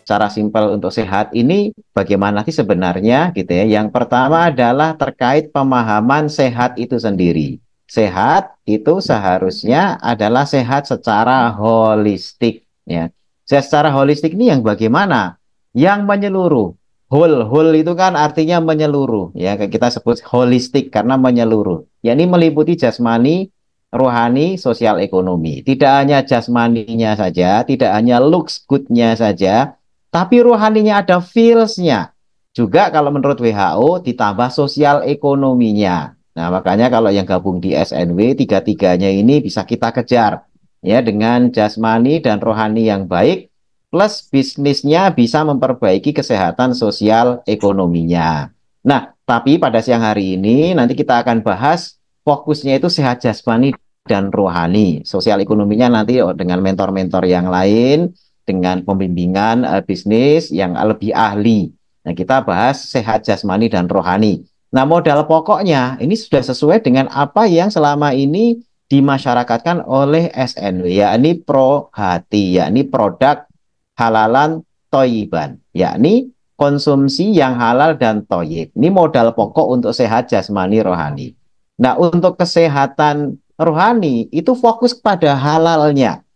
secara simpel untuk sehat ini bagaimana sih sebenarnya gitu ya. Yang pertama adalah terkait pemahaman sehat itu sendiri. Sehat itu seharusnya adalah sehat secara holistik ya. Secara holistik ini yang bagaimana? Yang menyeluruh. Whole itu kan artinya menyeluruh ya. Kita sebut holistik karena menyeluruh. Yakni meliputi jasmani, rohani, sosial, ekonomi. Tidak hanya jasmaninya saja, tidak hanya looks good-nya saja, tapi rohaninya ada feels-nya. Juga kalau menurut WHO ditambah sosial ekonominya. Nah, makanya kalau yang gabung di SNW, tiga-tiganya ini bisa kita kejar. Ya, dengan jasmani dan rohani yang baik, plus bisnisnya bisa memperbaiki kesehatan sosial ekonominya. Nah, tapi pada siang hari ini nanti kita akan bahas fokusnya itu sehat jasmani dan rohani. Sosial ekonominya nanti dengan mentor-mentor yang lain, dengan pembimbingan bisnis yang lebih ahli. Nah, kita bahas sehat jasmani dan rohani. Nah, modal pokoknya ini sudah sesuai dengan apa yang selama ini dimasyarakatkan oleh SNW, yakni Pro Hati, yakni produk halalan toyiban, yakni konsumsi yang halal dan toyib. Ini modal pokok untuk sehat jasmani rohani. Nah, untuk kesehatan rohani itu fokus pada halalnya.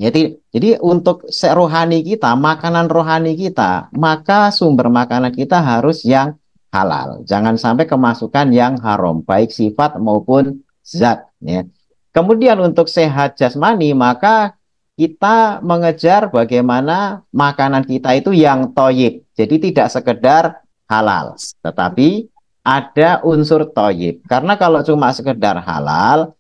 Jadi untuk rohani kita, makanan rohani kita, maka sumber makanan kita harus yang halal. Jangan sampai kemasukan yang haram, baik sifat maupun zat. Ya. Kemudian untuk sehat jasmani, maka kita mengejar bagaimana makanan kita itu yang toyib. Jadi tidak sekedar halal, tetapi ada unsur toyib. Karena kalau cuma sekedar halal,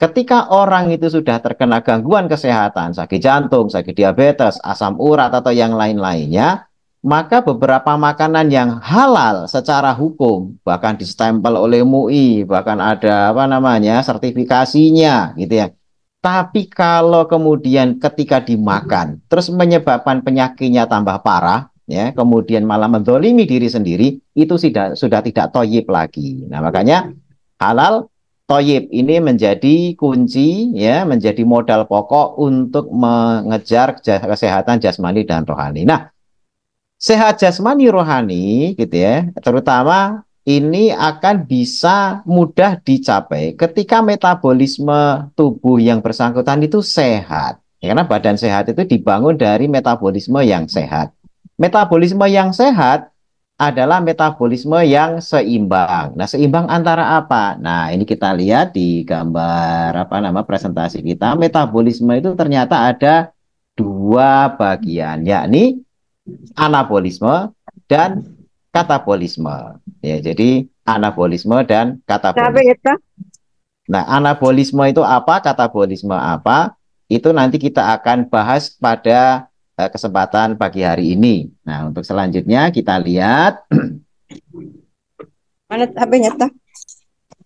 ketika orang itu sudah terkena gangguan kesehatan, sakit jantung, sakit diabetes, asam urat, atau yang lain-lainnya, maka beberapa makanan yang halal secara hukum, bahkan distempel oleh MUI, bahkan ada apa namanya sertifikasinya, gitu ya. Tapi kalau kemudian ketika dimakan, terus menyebabkan penyakitnya tambah parah, ya, kemudian malah mendolimi diri sendiri, itu sudah tidak toyib lagi. Nah, makanya halal toyib ini menjadi kunci, ya, menjadi modal pokok untuk mengejar kesehatan jasmani dan rohani. Nah, sehat jasmani rohani gitu ya, terutama ini akan bisa mudah dicapai ketika metabolisme tubuh yang bersangkutan itu sehat. Ya, karena badan sehat itu dibangun dari metabolisme yang sehat. Metabolisme yang sehat adalah metabolisme yang seimbang. Nah, seimbang antara apa? Nah, ini kita lihat di gambar apa nama presentasi kita. Metabolisme itu ternyata ada dua bagian, yakni anabolisme dan katabolisme. Ya, jadi anabolisme dan Sabe katabolisme. eta? Nah, anabolisme itu apa? Katabolisme apa? Itu nanti kita akan bahas pada kesempatan pagi hari ini. Nah, untuk selanjutnya kita lihat Mana sabenya tah?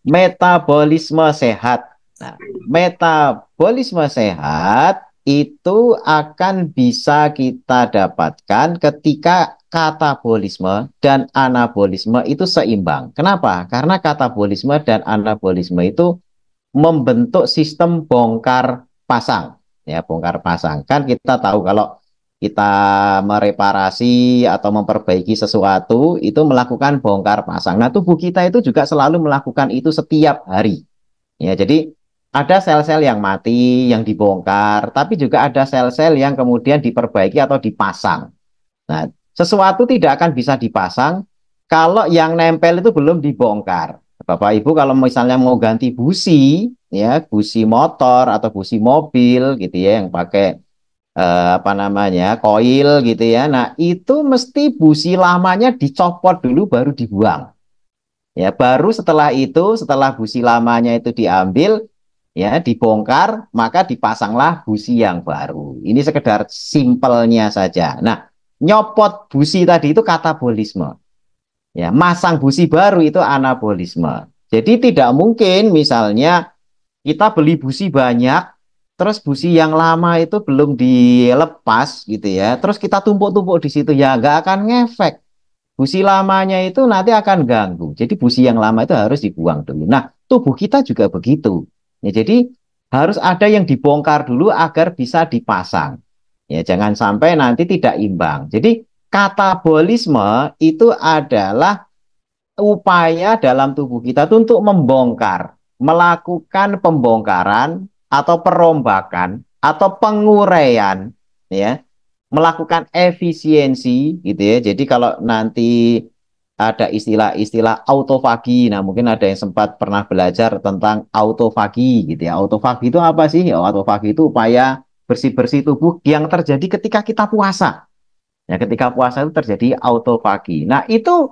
metabolisme sehat. Nah, metabolisme sehat itu akan bisa kita dapatkan ketika katabolisme dan anabolisme itu seimbang. Kenapa? Karena katabolisme dan anabolisme itu membentuk sistem bongkar pasang. Ya, bongkar pasang. Kan kita tahu kalau kita mereparasi atau memperbaiki sesuatu itu melakukan bongkar pasang. Nah, tubuh kita itu juga selalu melakukan itu setiap hari. Ya, jadi ada sel-sel yang mati, yang dibongkar, tapi juga ada sel-sel yang kemudian diperbaiki atau dipasang. Nah, sesuatu tidak akan bisa dipasang kalau yang nempel itu belum dibongkar. Bapak Ibu kalau misalnya mau ganti busi, ya busi motor atau busi mobil gitu ya, yang pakai apa namanya koil gitu ya. Nah, itu mesti busi lamanya dicopot dulu baru dibuang. Ya, baru setelah itu, setelah busi lamanya itu diambil, ya dibongkar, maka dipasanglah busi yang baru. Ini sekedar simpelnya saja. Nah, nyopot busi tadi itu katabolisme. Ya, masang busi baru itu anabolisme. Jadi tidak mungkin misalnya kita beli busi banyak, terus busi yang lama itu belum dilepas gitu ya, terus kita tumpuk-tumpuk di situ ya nggak akan ngefek. Busi lamanya itu nanti akan ganggu. Jadi busi yang lama itu harus dibuang dulu. Nah, tubuh kita juga begitu. Ya, jadi harus ada yang dibongkar dulu agar bisa dipasang. Ya, jangan sampai nanti tidak imbang. Jadi katabolisme itu adalah upaya dalam tubuh kita itu untuk membongkar, melakukan pembongkaran atau perombakan atau penguraian, ya, melakukan efisiensi, gitu ya. Jadi kalau nanti ada istilah-istilah autofagi, nah mungkin ada yang sempat pernah belajar tentang autofagi, gitu ya. Autofagi itu apa sih? Ya, autofagi itu upaya bersih-bersih tubuh yang terjadi ketika kita puasa. Ya, ketika puasa itu terjadi autofagi. Nah, itu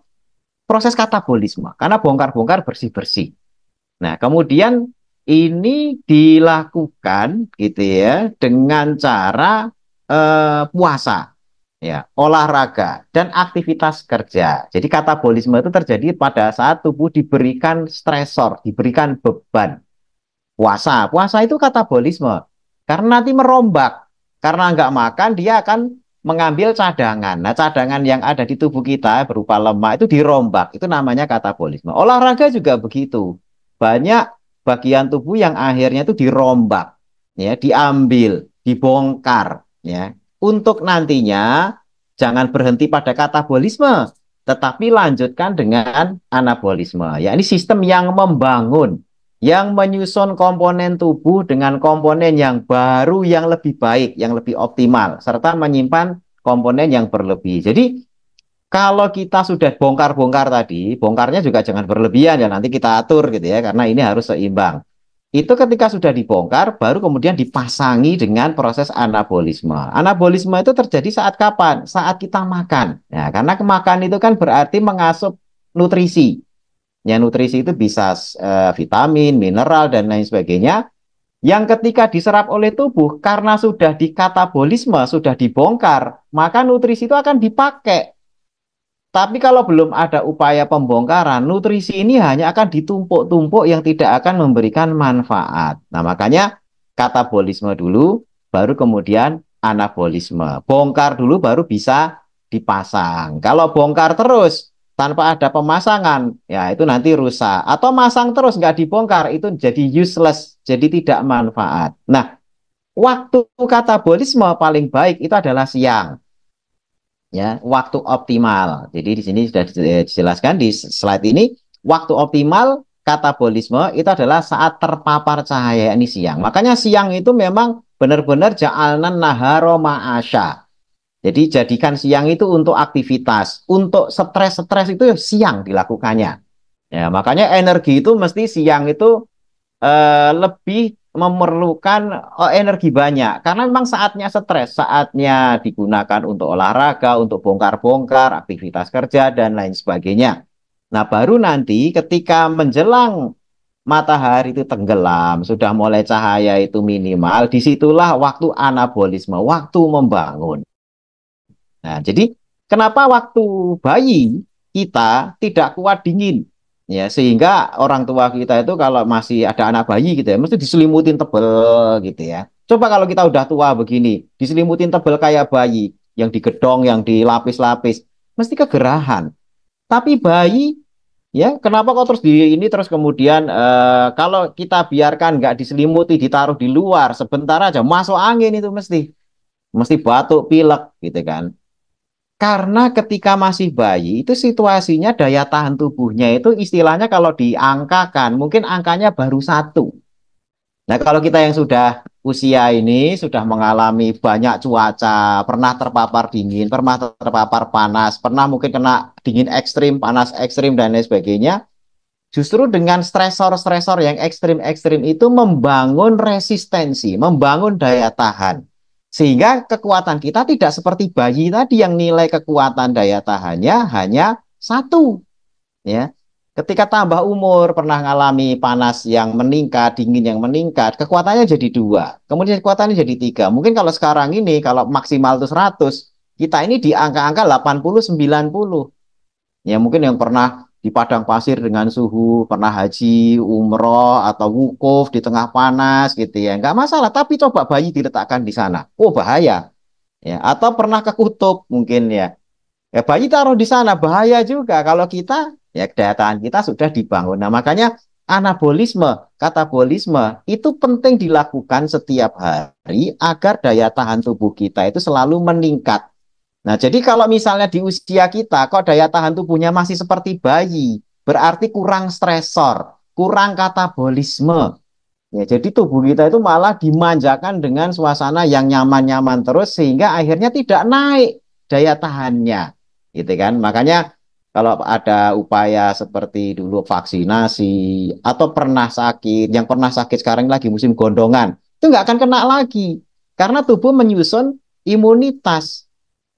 proses katabolisme karena bongkar-bongkar bersih-bersih. Nah, kemudian ini dilakukan gitu ya dengan cara puasa, ya, olahraga dan aktivitas kerja. Jadi katabolisme itu terjadi pada saat tubuh diberikan stresor, diberikan beban. Puasa itu katabolisme karena nanti merombak. Karena nggak makan dia akan mengambil cadangan. Nah, cadangan yang ada di tubuh kita berupa lemak itu dirombak. Itu namanya katabolisme. Olahraga juga begitu. Banyak bagian tubuh yang akhirnya itu dirombak, ya, diambil, dibongkar, ya. Untuk nantinya jangan berhenti pada katabolisme, tetapi lanjutkan dengan anabolisme. Ya, ini sistem yang membangun, yang menyusun komponen tubuh dengan komponen yang baru, yang lebih baik, yang lebih optimal, serta menyimpan komponen yang berlebih. Jadi, kalau kita sudah bongkar-bongkar tadi, bongkarnya juga jangan berlebihan ya, nanti kita atur gitu ya, karena ini harus seimbang. Itu ketika sudah dibongkar, baru kemudian dipasangi dengan proses anabolisme. Anabolisme itu terjadi saat kapan? Saat kita makan. Nah, karena makan itu kan berarti mengasup nutrisi. Ya, nutrisi itu bisa vitamin, mineral, dan lain sebagainya. Yang ketika diserap oleh tubuh, karena sudah dikatabolisme, sudah dibongkar, maka nutrisi itu akan dipakai. Tapi kalau belum ada upaya pembongkaran, nutrisi ini hanya akan ditumpuk-tumpuk yang tidak akan memberikan manfaat. Nah, makanya katabolisme dulu, baru kemudian anabolisme. Bongkar dulu baru bisa dipasang. Kalau bongkar terus tanpa ada pemasangan, ya itu nanti rusak. Atau masang terus nggak dibongkar, itu jadi useless, jadi tidak manfaat. Nah, waktu katabolisme paling baik itu adalah siang, ya, waktu optimal. Jadi di sini sudah dijelaskan di slide ini, waktu optimal katabolisme itu adalah saat terpapar cahaya, ini siang. Makanya siang itu memang benar-benar ja'alnan naharo ma'asya. Jadi jadikan siang itu untuk aktivitas, untuk stres-stres itu siang dilakukannya. Ya, makanya energi itu mesti siang itu lebih memerlukan energi banyak karena memang saatnya stres, saatnya digunakan untuk olahraga, untuk bongkar-bongkar, aktivitas kerja dan lain sebagainya. Nah, baru nanti ketika menjelang matahari itu tenggelam, sudah mulai cahaya itu minimal, disitulah waktu anabolisme, waktu membangun. Nah, jadi kenapa waktu bayi kita tidak kuat dingin? Ya, sehingga orang tua kita itu kalau masih ada anak bayi gitu ya, mesti diselimutin tebel gitu ya. Coba kalau kita udah tua begini, diselimutin tebel kayak bayi, yang digedong, yang dilapis-lapis, mesti kegerahan. Tapi bayi, ya, kenapa kok terus di ini terus kemudian kalau kita biarkan nggak diselimuti, ditaruh di luar sebentar aja masuk angin itu mesti batuk, pilek gitu kan. Karena ketika masih bayi, itu situasinya daya tahan tubuhnya itu istilahnya kalau diangkakan, mungkin angkanya baru satu. Nah, kalau kita yang sudah usia ini, sudah mengalami banyak cuaca, pernah terpapar dingin, pernah terpapar panas, pernah mungkin kena dingin ekstrim, panas ekstrim, dan lain sebagainya, justru dengan stresor-stresor yang ekstrim-ekstrim itu membangun resistensi, membangun daya tahan. Sehingga kekuatan kita tidak seperti bayi tadi yang nilai kekuatan daya tahannya hanya satu. Ya. Ketika tambah umur, pernah mengalami panas yang meningkat, dingin yang meningkat, kekuatannya jadi dua. Kemudian kekuatannya jadi tiga. Mungkin kalau sekarang ini, kalau maksimal itu 100, kita ini di angka-angka 80, 90. Ya, mungkin yang pernah di padang pasir dengan suhu, pernah haji, umroh, atau wukuf di tengah panas gitu ya. Nggak masalah, tapi coba bayi diletakkan di sana. Oh, bahaya. Ya, atau pernah ke kutub mungkin ya. Ya, bayi taruh di sana bahaya juga. Kalau kita, ya, daya tahan kita sudah dibangun. Nah, makanya anabolisme, katabolisme itu penting dilakukan setiap hari agar daya tahan tubuh kita itu selalu meningkat. Nah, jadi kalau misalnya di usia kita kok daya tahan tubuhnya masih seperti bayi, berarti kurang stresor, kurang katabolisme. Ya, jadi tubuh kita itu malah dimanjakan dengan suasana yang nyaman-nyaman terus sehingga akhirnya tidak naik daya tahannya. Gitu kan? Makanya kalau ada upaya seperti dulu vaksinasi atau pernah sakit, yang pernah sakit sekarang lagi musim gondongan, itu nggak akan kena lagi karena tubuh menyusun imunitas.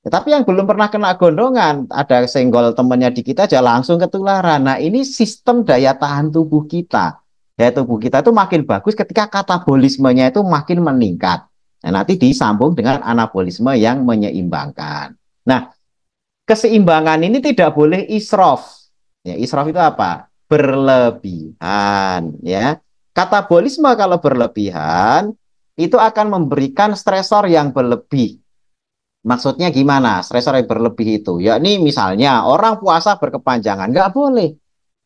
Tetapi yang belum pernah kena gondongan, ada senggol temennya dikit aja langsung ketularan. Nah, ini sistem daya tahan tubuh kita. Daya tubuh kita itu makin bagus ketika katabolismenya itu makin meningkat. Nah, nanti disambung dengan anabolisme yang menyeimbangkan. Nah, keseimbangan ini tidak boleh israf. Ya, israf itu apa? Berlebihan. Ya, katabolisme kalau berlebihan itu akan memberikan stresor yang berlebih. Maksudnya gimana? Stresor yang berlebih itu, yakni misalnya orang puasa berkepanjangan, nggak boleh.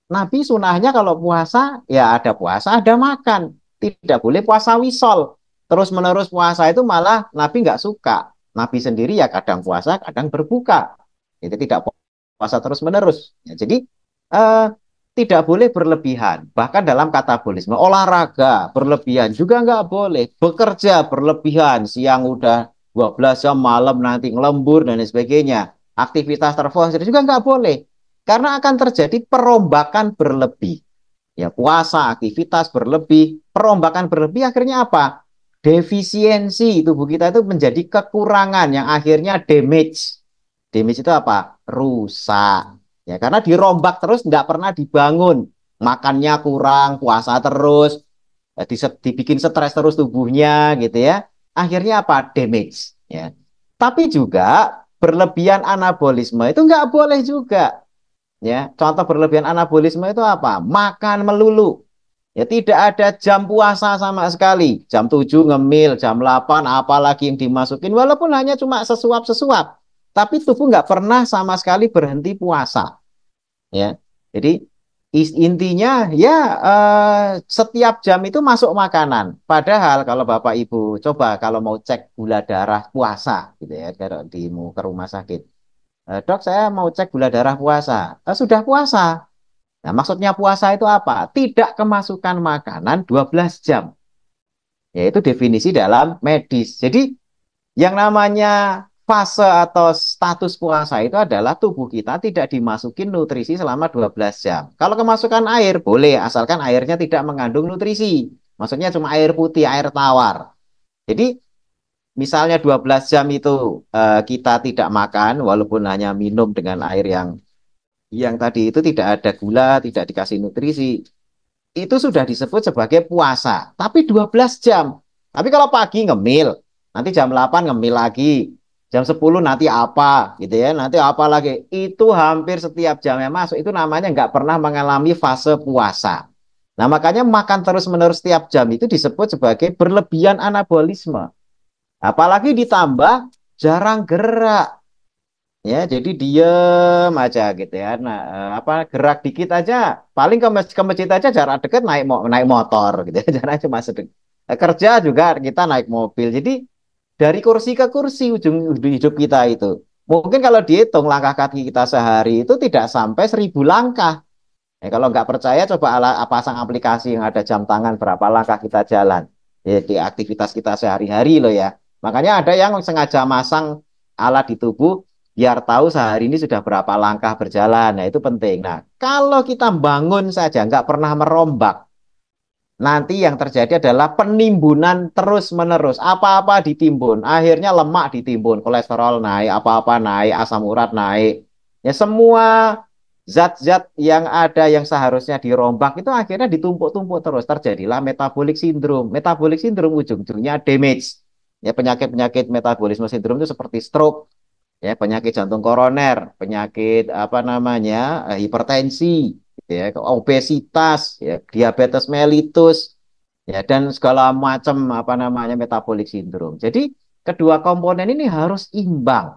Nabi sunahnya kalau puasa, ya ada puasa, ada makan. Tidak boleh puasa wisol. Terus-menerus puasa itu malah Nabi nggak suka. Nabi sendiri ya kadang puasa, kadang berbuka. Itu tidak puasa terus-menerus. Ya, jadi eh, tidak boleh berlebihan. Bahkan dalam katabolisme, olahraga berlebihan juga nggak boleh. Bekerja berlebihan, siang udah 12 jam, malam nanti ngelembur dan lain sebagainya. Aktivitas terfokus juga nggak boleh. Karena akan terjadi perombakan berlebih. Ya, puasa, aktivitas berlebih, perombakan berlebih akhirnya apa? Defisiensi tubuh kita itu menjadi kekurangan yang akhirnya damage. Damage itu apa? Rusak. Ya, karena dirombak terus tidak pernah dibangun. Makannya kurang, puasa terus, dibikin stres terus tubuhnya gitu ya. Akhirnya apa? Damage. Ya. Tapi juga berlebihan anabolisme itu nggak boleh juga. Ya, contoh berlebihan anabolisme itu apa? Makan melulu. Ya, tidak ada jam puasa sama sekali. Jam 7 ngemil, jam 8 apalagi yang dimasukin walaupun hanya cuma sesuap-sesuap. Tapi tubuh nggak pernah sama sekali berhenti puasa. Ya. Jadi intinya ya setiap jam itu masuk makanan. Padahal kalau Bapak Ibu coba kalau mau cek gula darah puasa gitu ya, kalau di mau ke rumah sakit. Dok, saya mau cek gula darah puasa. Sudah puasa. Nah, maksudnya puasa itu apa? Tidak kemasukan makanan 12 jam. Yaitu definisi dalam medis. Jadi, yang namanya fase atau status puasa itu adalah tubuh kita tidak dimasukin nutrisi selama 12 jam. Kalau kemasukan air, boleh, asalkan airnya tidak mengandung nutrisi. Maksudnya cuma air putih, air tawar. Jadi, misalnya 12 jam itu kita tidak makan, walaupun hanya minum dengan air yang tadi itu tidak ada gula, tidak dikasih nutrisi, itu sudah disebut sebagai puasa. Tapi 12 jam. Tapi kalau pagi ngemil, nanti jam 8 ngemil lagi, jam 10 nanti apa, gitu ya, nanti apa lagi. Itu hampir setiap jamnya masuk, itu namanya nggak pernah mengalami fase puasa. Nah, makanya makan terus-menerus setiap jam itu disebut sebagai berlebihan anabolisme. Apalagi ditambah jarang gerak. Ya, jadi diem aja gitu ya. Nah, apa gerak dikit aja, paling ke masjid aja jarak dekat naik motor gitu ya. Jaraknya cuma sedikit. Kerja juga kita naik mobil. Jadi dari kursi ke kursi ujung hidup kita itu. Mungkin kalau dihitung langkah kaki kita sehari itu tidak sampai 1.000 langkah. Kalau nggak percaya coba pasang aplikasi yang ada jam tangan berapa langkah kita jalan. Ya, di aktivitas kita sehari-hari loh ya. Makanya ada yang sengaja masang alat di tubuh biar tahu sehari ini sudah berapa langkah berjalan. Nah, itu penting. Nah, kalau kita bangun saja nggak pernah merombak, nanti yang terjadi adalah penimbunan terus-menerus. Apa-apa ditimbun. Akhirnya lemak ditimbun, kolesterol naik, apa-apa naik, asam urat naik. Ya semua zat-zat yang ada yang seharusnya dirombak itu akhirnya ditumpuk-tumpuk terus. Terjadilah metabolic syndrome. Metabolic syndrome ujung-ujungnya damage. Ya penyakit-penyakit metabolisme sindrom itu seperti stroke, ya penyakit jantung koroner, penyakit apa namanya hipertensi, gitu ya, obesitas, ya, diabetes mellitus, ya dan segala macam apa namanya metabolic syndrome. Jadi kedua komponen ini harus imbang.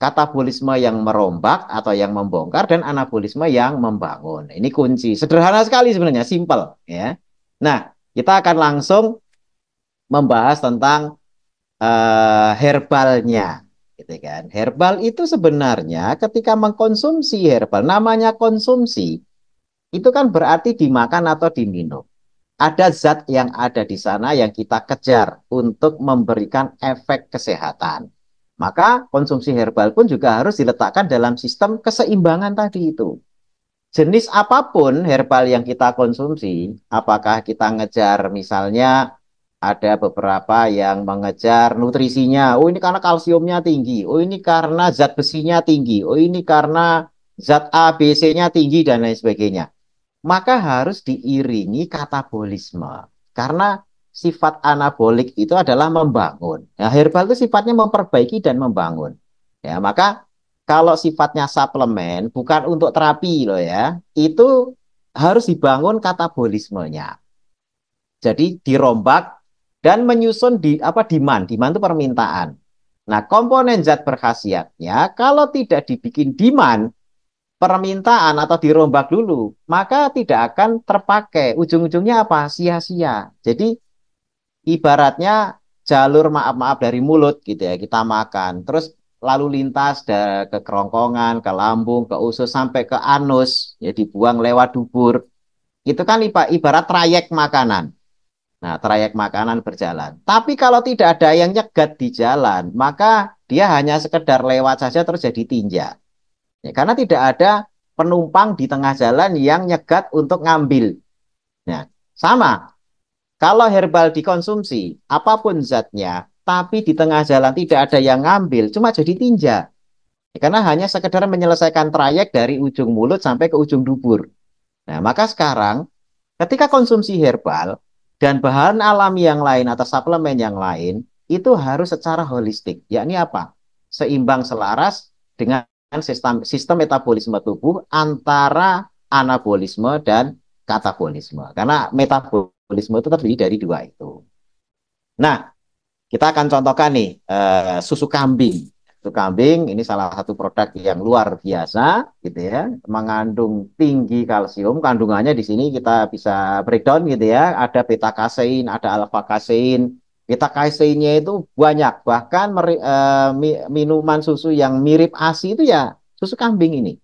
katabolisme yang merombak atau yang membongkar dan anabolisme yang membangun. Ini kunci. Sederhana sekali sebenarnya, simple ya. Nah, kita akan langsung membahas tentang herbalnya, gitu kan. Herbal itu sebenarnya ketika mengkonsumsi herbal, namanya konsumsi, itu kan berarti dimakan atau diminum. Ada zat yang ada di sana yang kita kejar untuk memberikan efek kesehatan. Maka konsumsi herbal pun juga harus diletakkan dalam sistem keseimbangan tadi itu. Jenis apapun herbal yang kita konsumsi, apakah kita ngejar misalnya ada beberapa yang mengejar nutrisinya, oh ini karena kalsiumnya tinggi, oh ini karena zat besinya tinggi, oh ini karena zat A, B, C-nya tinggi dan lain sebagainya. Maka harus diiringi katabolisme. Karena sifat anabolik itu adalah membangun. Nah, herbal itu sifatnya memperbaiki dan membangun. Ya, maka kalau sifatnya suplemen bukan untuk terapi loh ya, itu harus dibangun katabolismenya. Jadi dirombak dan menyusun di apa demand itu permintaan. Nah, komponen zat berkhasiatnya kalau tidak dibikin demand permintaan atau dirombak dulu, maka tidak akan terpakai. Ujung-ujungnya apa? Sia-sia. Jadi ibaratnya jalur maaf-maaf dari mulut gitu ya, kita makan. Terus lalu lintas ke kerongkongan, ke lambung, ke usus sampai ke anus, ya dibuang lewat dubur. Itu kan ibarat trayek makanan. Nah, trayek makanan berjalan. Tapi kalau tidak ada yang nyegat di jalan, maka dia hanya sekedar lewat saja terus jadi tinja. Ya, karena tidak ada penumpang di tengah jalan yang nyegat untuk ngambil. Nah, sama. Kalau herbal dikonsumsi, apapun zatnya, tapi di tengah jalan tidak ada yang ngambil, cuma jadi tinja. Ya, karena hanya sekedar menyelesaikan trayek dari ujung mulut sampai ke ujung dubur. Nah, maka sekarang ketika konsumsi herbal dan bahan alami yang lain atau suplemen yang lain, itu harus secara holistik. Yakni apa? Seimbang selaras dengan sistem metabolisme tubuh antara anabolisme dan katabolisme. Karena metabolisme itu terdiri dari dua itu. Nah, kita akan contohkan nih susu kambing. Susu kambing ini salah satu produk yang luar biasa, gitu ya, mengandung tinggi kalsium. Kandungannya di sini kita bisa breakdown, gitu ya. Ada beta kasein, ada alfa kasein. Beta kaseinnya itu banyak. Bahkan minuman susu yang mirip ASI itu ya susu kambing ini.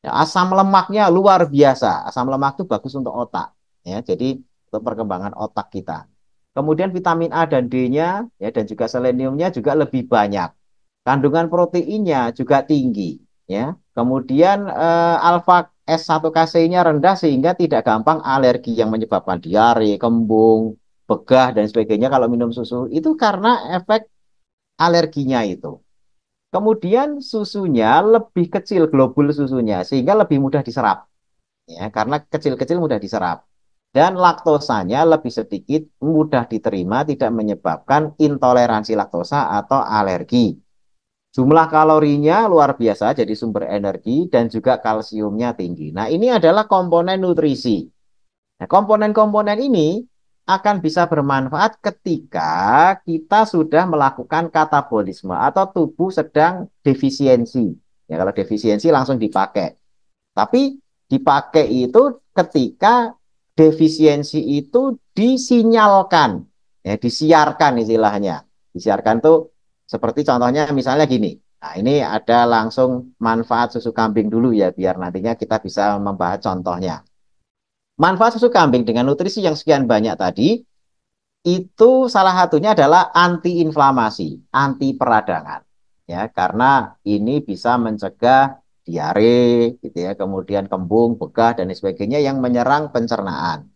Ya, asam lemaknya luar biasa. Asam lemak itu bagus untuk otak, ya. Jadi untuk perkembangan otak kita. Kemudian vitamin A dan D-nya ya dan juga seleniumnya juga lebih banyak. Kandungan proteinnya juga tinggi ya. Kemudian alfa S1 kaseinnya rendah sehingga tidak gampang alergi yang menyebabkan diare, kembung, begah dan sebagainya kalau minum susu. Itu karena efek alerginya itu. Kemudian susunya lebih kecil globul susunya sehingga lebih mudah diserap ya karena kecil-kecil mudah diserap. Dan laktosanya lebih sedikit, mudah diterima, tidak menyebabkan intoleransi laktosa atau alergi. Jumlah kalorinya luar biasa, jadi sumber energi, dan juga kalsiumnya tinggi. Nah, ini adalah komponen nutrisi. Nah, komponen-komponen ini akan bisa bermanfaat ketika kita sudah melakukan katabolisme atau tubuh sedang defisiensi. Ya, kalau defisiensi langsung dipakai. Tapi dipakai itu ketika defisiensi itu disinyalkan, ya, disiarkan istilahnya. Disiarkan tuh seperti contohnya misalnya gini. Nah, ini ada langsung manfaat susu kambing dulu ya, biar nantinya kita bisa membahas contohnya. Manfaat susu kambing dengan nutrisi yang sekian banyak tadi, itu salah satunya adalah antiinflamasi, anti peradangan. Ya, karena ini bisa mencegah diare, gitu ya, kemudian kembung, begah, dan sebagainya yang menyerang pencernaan.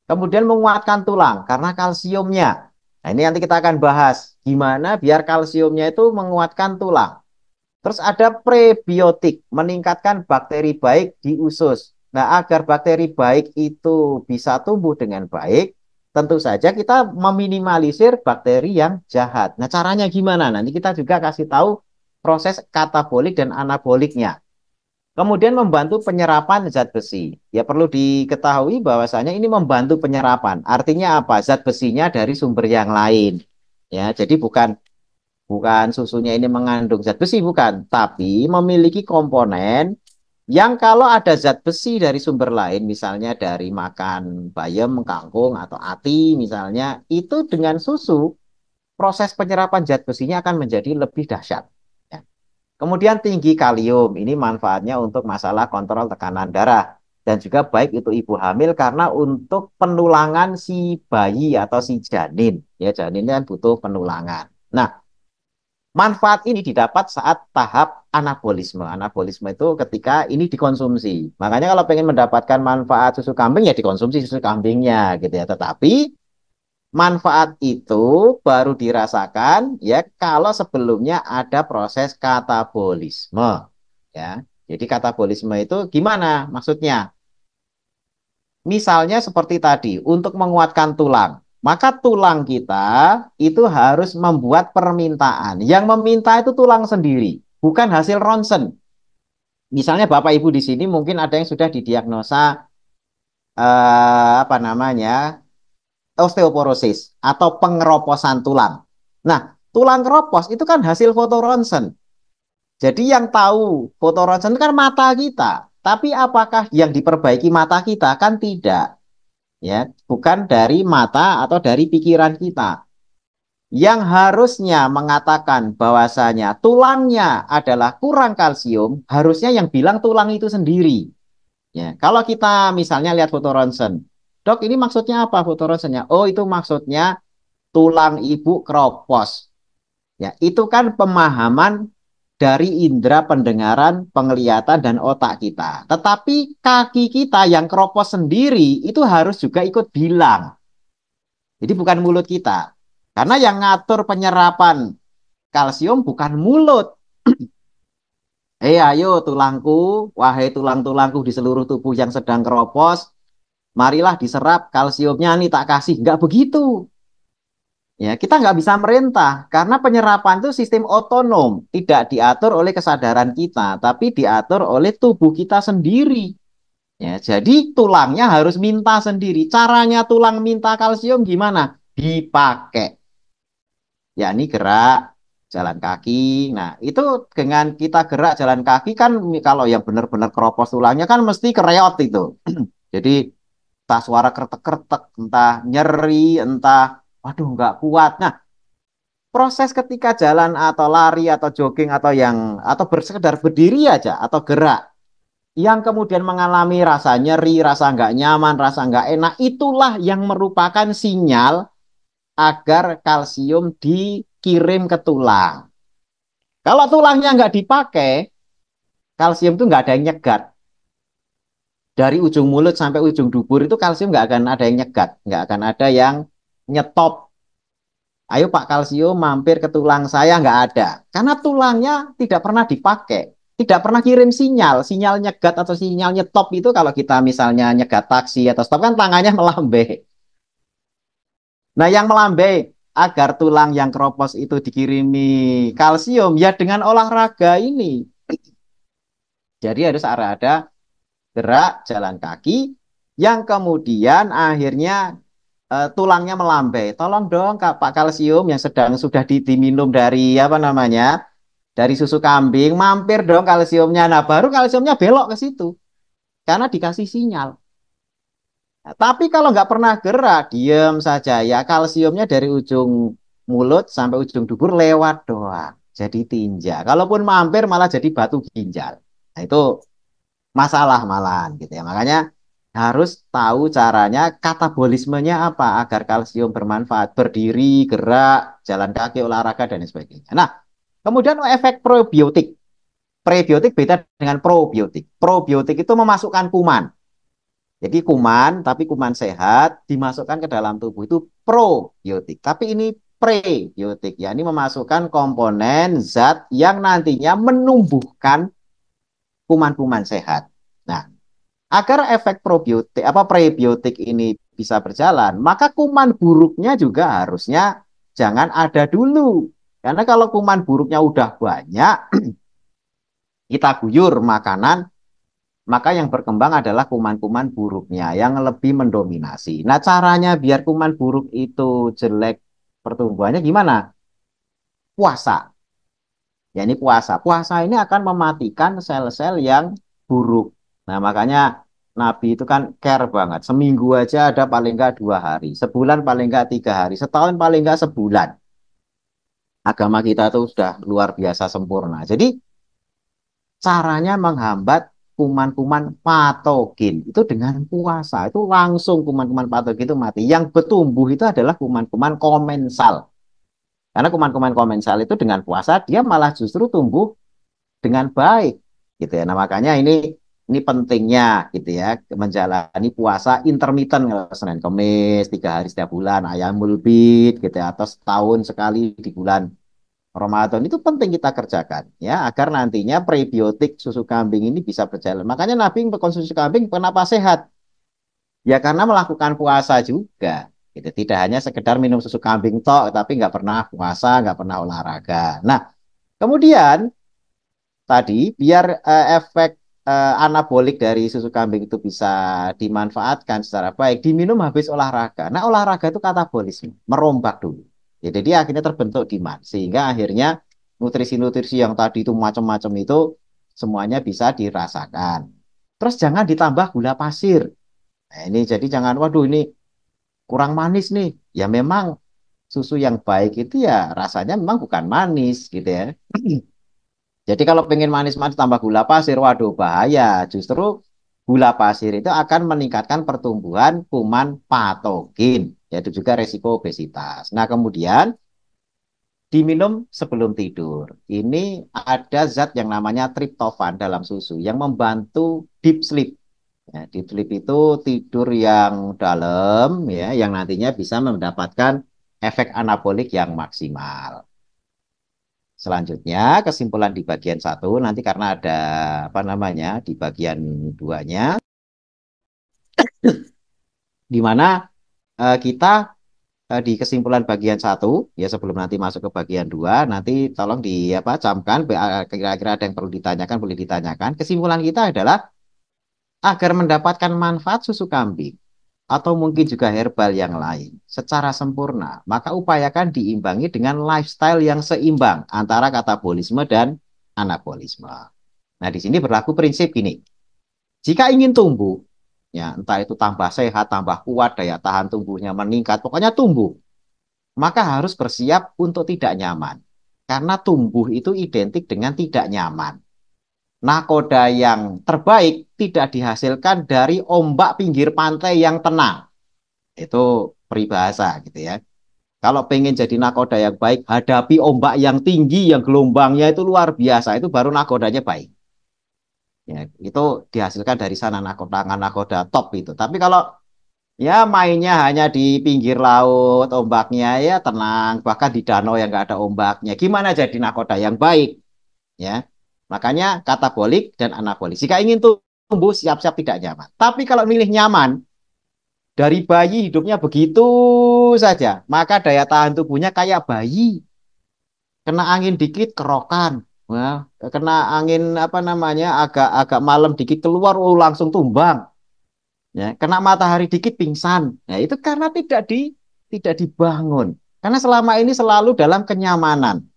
Kemudian menguatkan tulang karena kalsiumnya. Nah, ini nanti kita akan bahas gimana biar kalsiumnya itu menguatkan tulang. Terus ada prebiotik, meningkatkan bakteri baik di usus. Nah, agar bakteri baik itu bisa tumbuh dengan baik, tentu saja kita meminimalisir bakteri yang jahat. Nah, caranya gimana? Nanti kita juga kasih tahu proses katabolik dan anaboliknya. Kemudian membantu penyerapan zat besi. Ya perlu diketahui bahwasanya ini membantu penyerapan. Artinya apa? Zat besinya dari sumber yang lain. Ya, jadi bukan bukan susunya ini mengandung zat besi, bukan, tapi memiliki komponen yang kalau ada zat besi dari sumber lain, misalnya dari makan bayam, kangkung, atau ati misalnya, itu dengan susu, proses penyerapan zat besinya akan menjadi lebih dahsyat. Ya. Kemudian tinggi kalium, ini manfaatnya untuk masalah kontrol tekanan darah. Dan juga baik itu ibu hamil karena untuk penulangan si bayi atau si janin. Ya, janin kan butuh penulangan. Nah, manfaat ini didapat saat tahap anabolisme. Anabolisme itu ketika ini dikonsumsi. Makanya kalau pengen mendapatkan manfaat susu kambing ya dikonsumsi susu kambingnya gitu ya. Tetapi manfaat itu baru dirasakan ya kalau sebelumnya ada proses katabolisme ya. Jadi katabolisme itu gimana maksudnya? Misalnya seperti tadi, untuk menguatkan tulang, maka tulang kita itu harus membuat permintaan. Yang meminta itu tulang sendiri, bukan hasil ronsen. Misalnya Bapak Ibu di sini mungkin ada yang sudah didiagnosa apa namanya osteoporosis atau pengeroposan tulang. Nah, tulang keropos itu kan hasil foto ronsen. Jadi yang tahu foto ronsen itu kan mata kita. Tapi apakah yang diperbaiki mata kita? Kan tidak. Ya, bukan dari mata atau dari pikiran kita. Yang harusnya mengatakan bahwasanya tulangnya adalah kurang kalsium, harusnya yang bilang tulang itu sendiri. Ya, kalau kita misalnya lihat foto ronsen, dok ini maksudnya apa foto ronsennya? Oh itu maksudnya tulang ibu keropos. Ya, itu kan pemahaman dari indera pendengaran, penglihatan, dan otak kita. Tetapi kaki kita yang keropos sendiri itu harus juga ikut bilang. Jadi bukan mulut kita. Karena yang ngatur penyerapan kalsium bukan mulut. Ayo tulangku, wahai tulang-tulangku di seluruh tubuh yang sedang keropos, marilah diserap kalsiumnya nih tak kasih. Nggak begitu. Ya, kita nggak bisa merintah karena penyerapan itu sistem otonom, tidak diatur oleh kesadaran kita, tapi diatur oleh tubuh kita sendiri. Ya, jadi tulangnya harus minta sendiri. Caranya tulang minta kalsium gimana? Dipakai. Ya, ini gerak jalan kaki. Nah, itu dengan kita gerak jalan kaki kan kalau yang benar-benar keropos tulangnya kan mesti kereot itu. Jadi entah suara kretek-kretek, entah nyeri, entah waduh nggak kuat. Nah, proses ketika jalan atau lari atau jogging atau atau bersekedar berdiri aja atau gerak yang kemudian mengalami rasa nyeri, rasa nggak nyaman, rasa nggak enak, itulah yang merupakan sinyal agar kalsium dikirim ke tulang. Kalau tulangnya nggak dipakai, kalsium itu nggak ada yang nyegat. Dari ujung mulut sampai ujung dubur itu kalsium nggak akan ada yang nyegat, nggak akan ada yang nyetop. Ayo Pak kalsium mampir ke tulang saya nggak ada. Karena tulangnya tidak pernah dipakai. Tidak pernah kirim sinyal. Sinyal nyegat atau sinyal nyetop itu kalau kita misalnya nyegat taksi atau stop kan tangannya melambai. Nah yang melambai agar tulang yang keropos itu dikirimi kalsium ya dengan olahraga ini. Jadi harus ada gerak jalan kaki yang kemudian akhirnya tulangnya melambai. Tolong dong Pak kalsium yang sedang sudah diminum dari apa namanya? Dari susu kambing, mampir dong kalsiumnya. Nah, baru kalsiumnya belok ke situ. Karena dikasih sinyal. Nah, tapi kalau nggak pernah gerak, diem saja ya kalsiumnya dari ujung mulut sampai ujung dubur lewat doang. Jadi tinja. Kalaupun mampir malah jadi batu ginjal. Nah, itu masalah malahan gitu ya. Makanya harus tahu caranya katabolismenya apa agar kalsium bermanfaat. Berdiri, gerak, jalan kaki, olahraga, dan sebagainya. Nah, kemudian efek probiotik. Prebiotik beda dengan probiotik. Probiotik itu memasukkan kuman. Jadi kuman, tapi kuman sehat dimasukkan ke dalam tubuh itu probiotik. Tapi ini prebiotik, ya ini memasukkan komponen zat yang nantinya menumbuhkan kuman-kuman sehat. Nah, agar efek probiotik apa prebiotik ini bisa berjalan, maka kuman buruknya juga harusnya jangan ada dulu. Karena kalau kuman buruknya udah banyak, kita guyur makanan, maka yang berkembang adalah kuman-kuman buruknya yang lebih mendominasi. Nah, caranya biar kuman buruk itu jelek pertumbuhannya gimana? puasa. Ya ini puasa. Puasa ini akan mematikan sel-sel yang buruk. Nah makanya Nabi itu kan care banget. Seminggu aja ada paling nggak 2 hari. Sebulan paling nggak 3 hari. Setahun paling nggak sebulan. Agama kita itu sudah luar biasa sempurna. Jadi caranya menghambat kuman-kuman patogen itu dengan puasa. Itu langsung kuman-kuman patogen itu mati. Yang bertumbuh itu adalah kuman-kuman komensal. Karena kuman-kuman komensal itu dengan puasa dia malah justru tumbuh dengan baik gitu ya. Nah, makanya ini pentingnya gitu ya menjalani puasa intermittent kalau Senin Kamis 3 hari setiap bulan, Ayamul Bid gitu ya, atau setahun sekali di bulan Ramadan itu penting kita kerjakan ya agar nantinya prebiotik susu kambing ini bisa berjalan. Makanya Nabi mengkonsumsi kambing kenapa sehat? Ya karena melakukan puasa juga. Gitu. Tidak hanya sekedar minum susu kambing tok, tapi nggak pernah puasa, nggak pernah olahraga. Nah, kemudian tadi biar efek anabolik dari susu kambing itu bisa dimanfaatkan secara baik, diminum habis olahraga. Nah, olahraga itu katabolisme, merombak dulu. Ya, jadi akhirnya terbentuk demand, sehingga akhirnya nutrisi-nutrisi yang tadi itu macam-macam itu semuanya bisa dirasakan. Terus jangan ditambah gula pasir. Nah, ini jadi jangan, waduh ini kurang manis nih. Ya memang susu yang baik itu ya rasanya memang bukan manis gitu ya. Jadi kalau pengen manis-manis tambah gula pasir, waduh bahaya. Justru gula pasir itu akan meningkatkan pertumbuhan kuman patogen, yaitu juga resiko obesitas. Nah kemudian diminum sebelum tidur. Ini ada zat yang namanya triptofan dalam susu yang membantu deep sleep. Ya, deep sleep itu tidur yang dalam, ya, yang nantinya bisa mendapatkan efek anabolik yang maksimal. Selanjutnya, kesimpulan di bagian satu, nanti karena ada apa namanya di bagian duanya, di mana kita di kesimpulan bagian satu, ya sebelum nanti masuk ke bagian dua, nanti tolong di apa camkan, kira-kira ada yang perlu ditanyakan, boleh ditanyakan. Kesimpulan kita adalah agar mendapatkan manfaat susu kambing atau mungkin juga herbal yang lain secara sempurna, maka upayakan diimbangi dengan lifestyle yang seimbang antara katabolisme dan anabolisme. Nah, di sini berlaku prinsip gini. Jika ingin tumbuh, ya entah itu tambah sehat, tambah kuat, daya tahan tubuhnya meningkat, pokoknya tumbuh, maka harus bersiap untuk tidak nyaman. Karena tumbuh itu identik dengan tidak nyaman. Nakoda yang terbaik tidak dihasilkan dari ombak pinggir pantai yang tenang. Itu peribahasa gitu ya. Kalau pengen jadi nakoda yang baik, hadapi ombak yang tinggi, yang gelombangnya itu luar biasa. Itu baru nakodanya baik. Ya, itu dihasilkan dari sana nakoda top itu. Tapi kalau ya mainnya hanya di pinggir laut, ombaknya ya tenang, bahkan di danau yang nggak ada ombaknya, gimana jadi nakoda yang baik? Ya, makanya katabolik dan anabolik. Jika ingin tumbuh, siap-siap tidak nyaman. Tapi kalau milih nyaman, dari bayi hidupnya begitu saja, maka daya tahan tubuhnya kayak bayi. Kena angin dikit kerokan. Nah, kena angin apa namanya agak-agak malam dikit keluar, oh langsung tumbang. Ya, kena matahari dikit pingsan. Nah, itu karena tidak dibangun. Karena selama ini selalu dalam kenyamanan.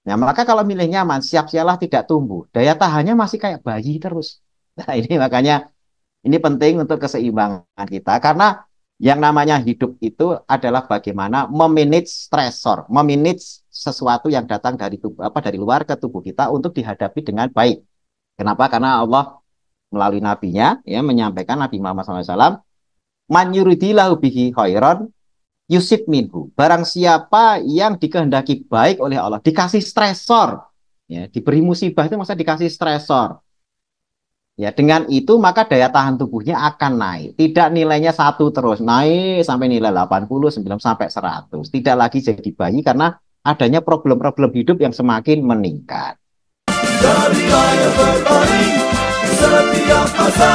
Nah, maka kalau milih nyaman, siap-siaplah tidak tumbuh. Daya tahannya masih kayak bayi terus. Nah, ini makanya ini penting untuk keseimbangan kita karena yang namanya hidup itu adalah bagaimana memanage stresor, memanage sesuatu yang datang dari tubuh apa dari luar ke tubuh kita untuk dihadapi dengan baik. Kenapa? Karena Allah melalui nabinya ya menyampaikan Nabi Muhammad SAW, man yuridillahu bihi khairan yusib minhu. Barang siapa yang dikehendaki baik oleh Allah, dikasih stresor, ya, diberi musibah itu masa dikasih stresor. Ya, dengan itu maka daya tahan tubuhnya akan naik. Tidak nilainya satu terus, naik sampai nilai 80, 90 sampai 100. Tidak lagi jadi bayi karena adanya problem-problem hidup yang semakin meningkat. Dari setiap masa